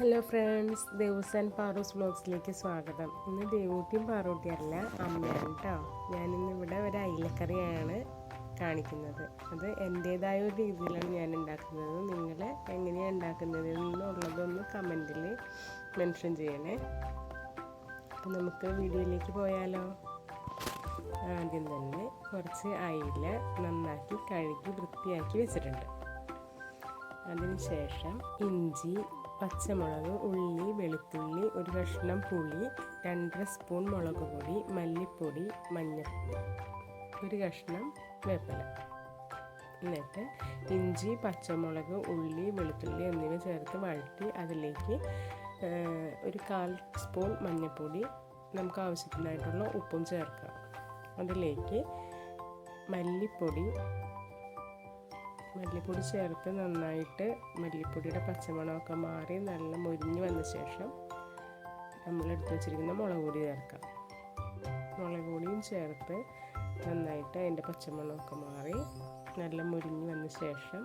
Hello friends, ദേവൂസ് and പാറൂസ് വ്ലോഗ്സിലേക്ക് സ്വാഗതം. ഇന്ന് ദേവൂട്ടിയും പാറൂട്ടിയല്ല, അമ്മയാണ് കേട്ടോ. ഞാനിന്നിവിടെ ഒരു അയിലക്കറിയാണ് കാണിക്കുന്നത്. അത് എൻ്റേതായ ഒരു രീതിയിലാണ് ഞാൻ ഉണ്ടാക്കുന്നത്. നിങ്ങൾ എങ്ങനെയാണ് ഉണ്ടാക്കുന്നത് എന്നുള്ളതൊന്ന് കമൻറ്റിൽ മെൻഷൻ ചെയ്യണേ. അപ്പം നമുക്ക് വീഡിയോയിലേക്ക് പോയാലോ. ആദ്യം തന്നെ കുറച്ച് അയില നന്നാക്കി കഴുകി വൃത്തിയാക്കി വെച്ചിട്ടുണ്ട്. അതിനുശേഷം ഇഞ്ചി, പച്ചമുളക്, ഉള്ളി, വെളുത്തുള്ളി, ഒരു കഷ്ണം പുളി, 2 സ്പൂൺ മുളക് പൊടി, മല്ലിപ്പൊടി, മഞ്ഞൾപ്പൊടി, ഒരു കഷ്ണം വേപ്പില. എന്നിട്ട് ഇഞ്ചി, പച്ചമുളക്, ഉള്ളി, വെളുത്തുള്ളി എന്നിവ ചേർത്ത് വഴറ്റി അതിലേക്ക് ഒരു 1/4 സ്പൂൺ മഞ്ഞൾപ്പൊടി, നമുക്ക് ആവശ്യത്തിനായിട്ടുള്ള ഉപ്പും ചേർക്കാം. അതിലേക്ക് മല്ലിപ്പൊടി ചേർത്ത് നന്നായിട്ട് മല്ലിപ്പൊടിയുടെ പച്ചമണമൊക്കെ മാറി നല്ല മൊരിഞ്ഞ് വന്ന ശേഷം നമ്മളെടുത്ത് വെച്ചിരിക്കുന്ന മുളക് പൊടി ചേർക്കാം. മുളക് പൊടിയും ചേർത്ത് നന്നായിട്ട് അതിൻ്റെ പച്ചമണമൊക്കെ മാറി നല്ല മൊരിഞ്ഞ് വന്ന ശേഷം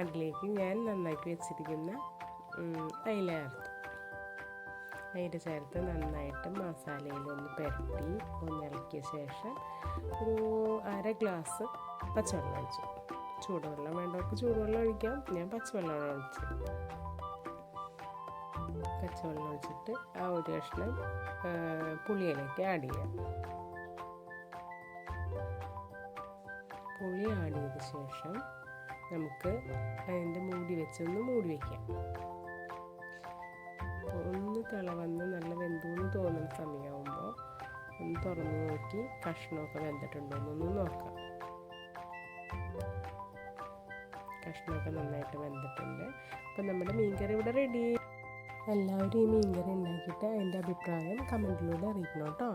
അതിലേക്ക് ഞാൻ നന്നാക്കി വെച്ചിരിക്കുന്ന അയില ചേർത്ത് നന്നായിട്ട് മസാലയിലൊന്ന് പുരട്ടി ഇളക്കിയ ശേഷം ഒരു 1/2 ഗ്ലാസ് പച്ചവെള്ളം ഒഴിച്ചു. ചൂടുവെള്ളം വേണ്ടവർക്ക് ചൂടുവെള്ളം ഒഴിക്കാം. ഞാൻ പച്ചവെള്ളമാണ് ഒഴിച്ചത്. പച്ചവെള്ളം ഒഴിച്ചിട്ട് ആ ഒരു കഷ്ണം പുളിയിലേക്ക് ആഡ് ചെയ്യാം. പുളി ആഡ് ചെയ്ത ശേഷം നമുക്ക് അതിൻ്റെ മൂടി വയ്ക്കാം. ഒന്ന് തിളവന്ന് നല്ല വെന്തൂന്ന് തോന്നുന്ന സമയമാകുമ്പോൾ ഒന്ന് തുറന്ന് നോക്കി കഷ്ണമൊക്കെ വെന്തിട്ടുണ്ടോ എന്നൊന്ന് നോക്കാം. കഷ്ണമൊക്കെ നന്നായിട്ട് വെന്തിട്ടുണ്ട്. അപ്പം നമ്മുടെ മീൻകറി ഇവിടെ റെഡി. എല്ലാവരും ഈ മീൻകറി ഉണ്ടാക്കിയിട്ട് അതിൻ്റെ അഭിപ്രായം കമൻറ്റിലൂടെ അറിയിക്കണം കേട്ടോ.